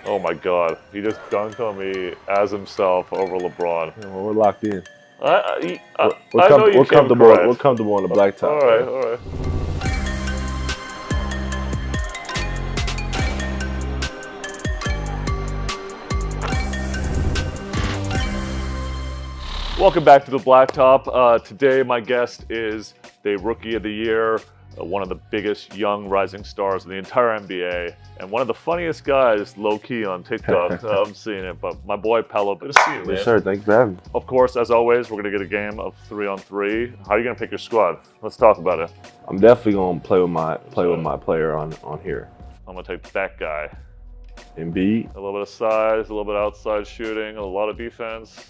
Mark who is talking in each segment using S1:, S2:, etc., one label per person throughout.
S1: Oh my God, he just dunked on me as himself over LeBron.
S2: Yeah, well, we're locked in.
S1: I know you
S2: We're
S1: came
S2: comfortable. We're
S1: correct.
S2: comfortable on the black
S1: All
S2: top.
S1: right,
S2: Man.
S1: all right. Welcome back to the Blacktop. Today, my guest is the Rookie of the Year, one of the biggest young rising stars in the entire NBA, and one of the funniest guys, low-key, on TikTok. I'm seeing it, but my boy Paolo, good to see you, man.
S2: Yes, sir. Thanks for having me.
S1: Of course, as always, we're going to get a game of 3-on-3. How are you going to pick your squad? Let's talk about it.
S2: I'm definitely gonna play with my player on here.
S1: I'm going to take that guy.
S2: Embiid.
S1: A little bit of size, a little bit of outside shooting, a lot of defense.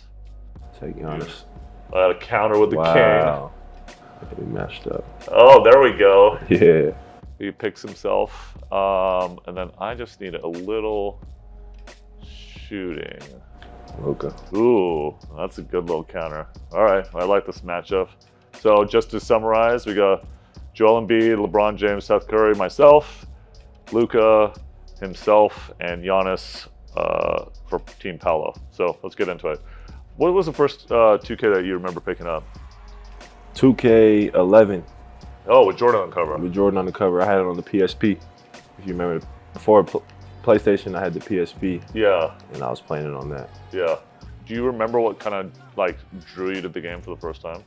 S2: Take Giannis.
S1: I got a counter with the king.
S2: Wow. He matched up.
S1: Oh, there we go.
S2: Yeah.
S1: He picks himself. And then I just need a little shooting.
S2: Luka.
S1: Ooh, that's a good little counter. All right, I like this matchup. So just to summarize, we got Joel Embiid, LeBron James, Seth Curry, myself, Luka, himself, and Giannis for Team Paolo. So let's get into it. What was the first 2K that you remember picking up?
S2: 2K11
S1: Oh, with Jordan on cover.
S2: with Jordan on the cover. I had it on the PSP. If you remember, before PlayStation, I had the PSP,
S1: Yeah,
S2: and I was playing it on that.
S1: yeah. Do you remember what kind of like drew you to the game for the first time?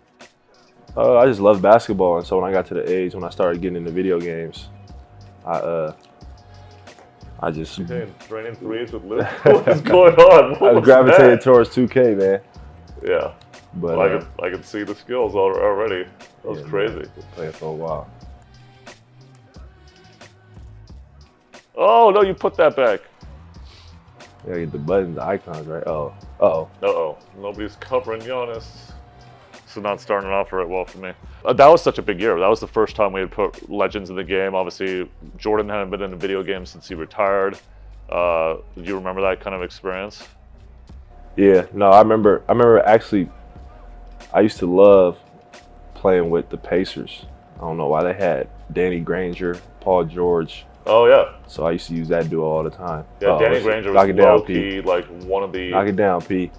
S2: I just loved basketball, and so when I got to the age when I started getting into video games, I just
S1: Okay, draining threes with Luke. What's going on?
S2: I was gravitated towards 2K, man.
S1: Yeah,
S2: But
S1: well, I can see the skills already. That was
S2: yeah,
S1: crazy.
S2: man, been playing for a while.
S1: Oh no, you put that back.
S2: You gotta get the buttons, the icons, right? Oh,
S1: Uh-oh, nobody's covering Giannis. So not starting off very well for me. That was such a big year. That was the first time we had put legends in the game. Obviously, Jordan hadn't been in a video game since he retired. Do you remember that kind of experience?
S2: yeah. No, I remember. Actually, I used to love playing with the Pacers. I don't know why they had Danny Granger, Paul George.
S1: Oh yeah,
S2: So I used to use that duo all the time.
S1: yeah. Danny Granger was low-key like one of the.
S2: Knock it down, P.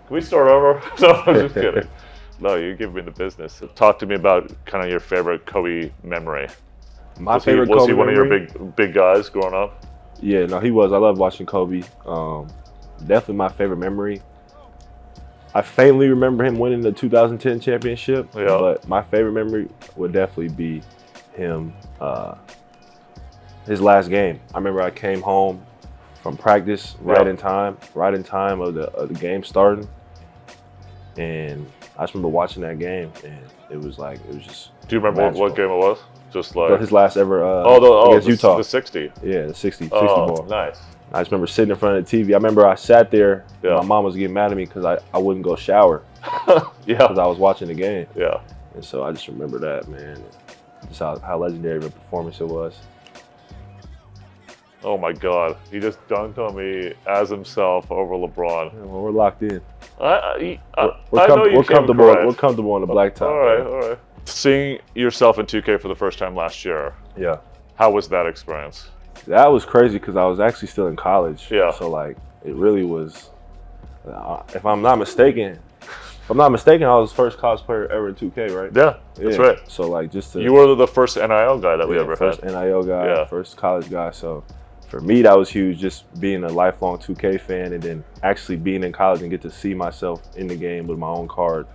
S1: Can we start over? No, I'm just kidding. No, you give me the business. Talk to me about kind of your favorite Kobe memory.
S2: My
S1: Was
S2: favorite
S1: he
S2: Kobe
S1: one
S2: memory?
S1: of your big guys growing up?
S2: Yeah, no, he was. I love watching Kobe. Definitely my favorite memory. I faintly remember him winning the 2010 championship,
S1: Yeah.
S2: but my favorite memory would definitely be him, his last game. I remember I came home from practice right in time of the game starting, and I just remember watching that game, and it was just.
S1: Do you remember what game it was? Just like
S2: his last ever
S1: the
S2: against Utah.
S1: The 60.
S2: Yeah, the 60
S1: Oh,
S2: ball.
S1: nice.
S2: I just remember sitting in front of the TV. I remember I sat there.
S1: Yeah.
S2: My mom was getting mad at me because I wouldn't go shower
S1: Yeah,
S2: because I was watching the game.
S1: yeah.
S2: And so I just remember that, man. Just how legendary of a performance it was.
S1: Oh my God, he just dunked on me as himself over LeBron.
S2: Yeah, well, we're locked in.
S1: I
S2: We're
S1: know you
S2: we're
S1: came
S2: comfortable.
S1: correct.
S2: We're comfortable on the black top.
S1: All right, all right. Seeing yourself in 2K for the first time last year,
S2: Yeah.
S1: how was that experience?
S2: That was crazy because I was actually still in college.
S1: Yeah.
S2: So like, it really was. If I'm not mistaken, I was the first college player ever in 2K, right?
S1: Yeah, that's right.
S2: So like, just to,
S1: You were the first NIL guy that we ever
S2: first
S1: had.
S2: NIL guy,
S1: Yeah.
S2: first college guy. So for me, that was huge. Just being a lifelong 2K fan, and then actually being in college and get to see myself in the game with my own card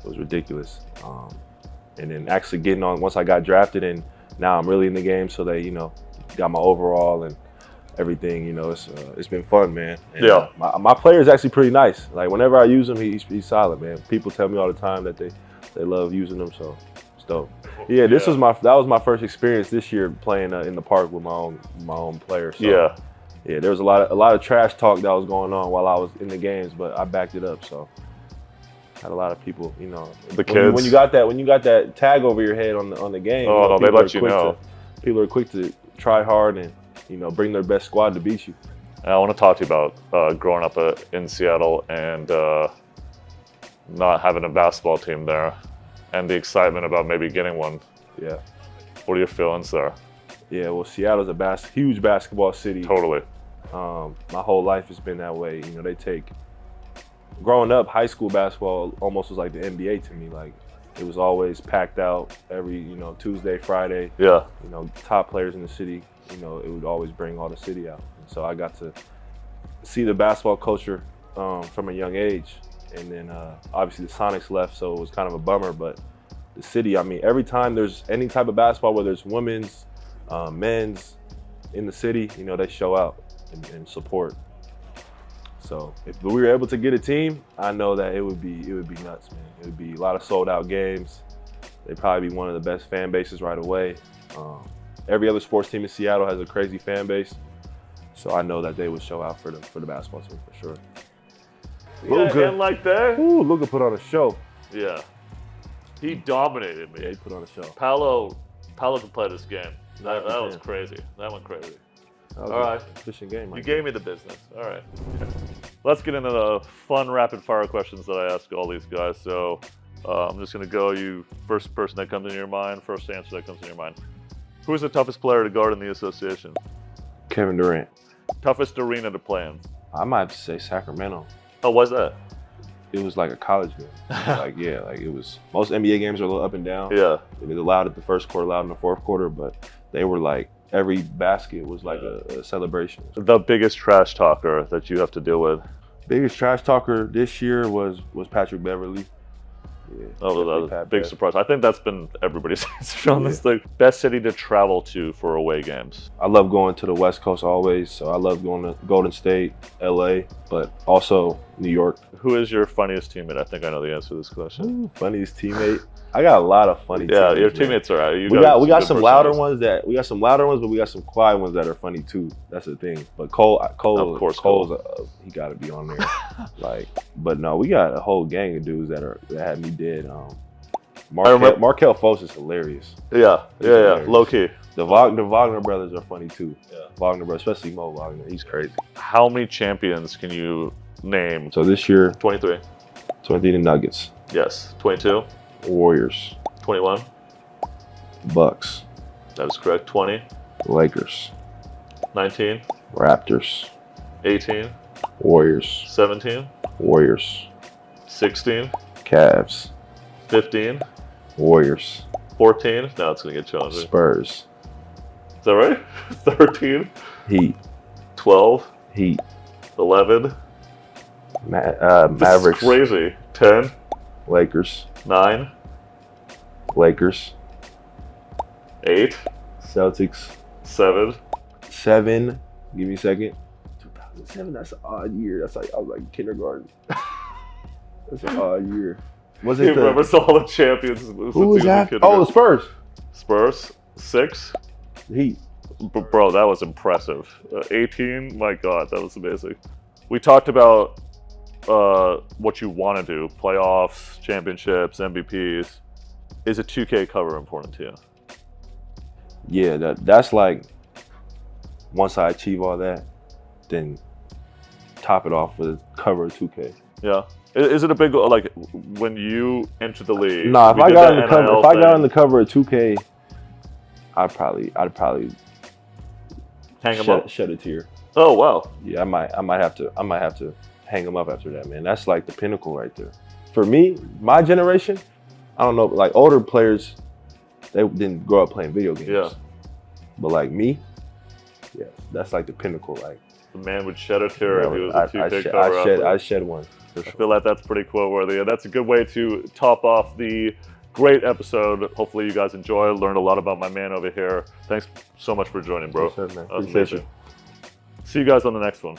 S2: was ridiculous. And then actually getting on once I got drafted, and now I'm really in the game. So they, got my overall and everything. It's been fun, man. And,
S1: Yeah.
S2: My player is actually pretty nice. Like whenever I use him, he's solid, man. People tell me all the time that they love using him. So it's dope. Yeah, that was my first experience this year playing in the park with my own player. So,
S1: Yeah.
S2: Yeah, there was a lot of trash talk that was going on while I was in the games, but I backed it up. So had a lot of people,
S1: The kids.
S2: when you got that tag over your head on the game.
S1: Oh, no, they
S2: people
S1: let
S2: are
S1: you
S2: quick
S1: know.
S2: People are quick to try hard and bring their best squad to beat you.
S1: And I want to talk to you about growing up in Seattle and not having a basketball team there, and the excitement about maybe getting one.
S2: Yeah.
S1: What are your feelings there?
S2: Yeah, well, Seattle's a huge basketball city.
S1: Totally.
S2: My whole life has been that way. You know, growing up, high school basketball almost was like the NBA to me. Like, it was always packed out every, Tuesday, Friday.
S1: Yeah.
S2: Top players in the city, it would always bring all the city out. And so I got to see the basketball culture from a young age. And then obviously the Sonics left, so it was kind of a bummer. But the city, I mean, every time there's any type of basketball, whether it's women's, men's, in the city, they show out and support. So if we were able to get a team, I know that it would be nuts, man. It would be a lot of sold out games. They'd probably be one of the best fan bases right away. Every other sports team in Seattle has a crazy fan base, so I know that they would show out for the basketball team for sure.
S1: Luka, and like that.
S2: Ooh, Luka put on a show.
S1: Yeah, he dominated me.
S2: Yeah, he put on a show.
S1: Paolo can play this game. That was crazy. That went crazy.
S2: All
S1: right,
S2: efficient game.
S1: You gave me the business. All right. Let's get into the fun rapid fire questions that I ask all these guys. So I'm just gonna go. You first person that comes into your mind, first answer that comes into your mind. Who is the toughest player to guard in the association?
S2: Kevin Durant.
S1: Toughest arena to play in?
S2: I might have to say Sacramento.
S1: Oh, what's that?
S2: It was like a college game. It was. Most NBA games are a little up and down.
S1: Yeah.
S2: It was loud at the first quarter, loud in the fourth quarter, but they were like, every basket was like a celebration.
S1: The biggest trash talker that you have to deal with?
S2: Biggest trash talker this year was Patrick Beverly. Yeah,
S1: that was a big surprise. I think that's been everybody's answer on this thing. Best city to travel to for away games?
S2: I love going to the West Coast always, so I love going to Golden State, LA, but also New York.
S1: Who is your funniest teammate? I think I know the answer to this question.
S2: Funniest teammate? I got a lot of funny teammates.
S1: Yeah, your teammates are out.
S2: We got some louder ones, but we got some quiet ones that are funny too. That's the thing. But Cole's he got to be on there. But no, we got a whole gang of dudes that had me dead. Markelle Fultz is hilarious.
S1: Yeah, low key.
S2: The Wagner brothers are funny too. Yeah. Wagner brothers, especially Mo Wagner. He's crazy.
S1: How many champions can you name?
S2: So this year,
S1: 23.
S2: 23 the Nuggets.
S1: Yes. 22.
S2: Warriors.
S1: 21.
S2: Bucks.
S1: That is correct. 20.
S2: Lakers.
S1: 19.
S2: Raptors.
S1: 18.
S2: Warriors.
S1: 17.
S2: Warriors.
S1: 16.
S2: Cavs.
S1: 15.
S2: Warriors.
S1: 14. Now it's going to get challenging.
S2: Spurs.
S1: Is that right? 13.
S2: Heat.
S1: 12.
S2: Heat.
S1: 11.
S2: Mavericks.
S1: This is crazy. 10.
S2: Lakers.
S1: 9.
S2: Lakers.
S1: 8.
S2: Celtics.
S1: 7.
S2: 7. Give me a second. 2007. That's an odd year. That's like I was like kindergarten. That's an odd year. Was it?
S1: He remembers all the champions.
S2: Who was that? Oh, the Spurs.
S1: Spurs. 6.
S2: Heat.
S1: Bro, that was impressive. 18. My God, that was amazing. We talked about what you want to do: playoffs, championships, MVPs. Is a 2K cover important to you?
S2: Yeah, that's like once I achieve all that, then top it off with a cover of 2K.
S1: Yeah. Is it a big goal? Like when you enter the league?
S2: No, if I got on the cover of 2K, I'd probably
S1: hang him up.
S2: Shed a tear.
S1: Oh wow.
S2: Yeah, I might have to hang him up after that, man. That's like the pinnacle right there. For me, my generation, I don't know, like older players, they didn't grow up playing video games.
S1: Yeah.
S2: But like me, yeah, that's like the pinnacle. Like
S1: the man would shed a tear if he was a 2K cover.
S2: I shed one. For sure.
S1: I feel like that's pretty quote worthy, and that's a good way to top off the great episode. Hopefully you guys enjoy. Learned a lot about my man over here. Thanks so much for joining, bro.
S2: Yes, sir, man.
S1: That was amazing. See you guys on the next one.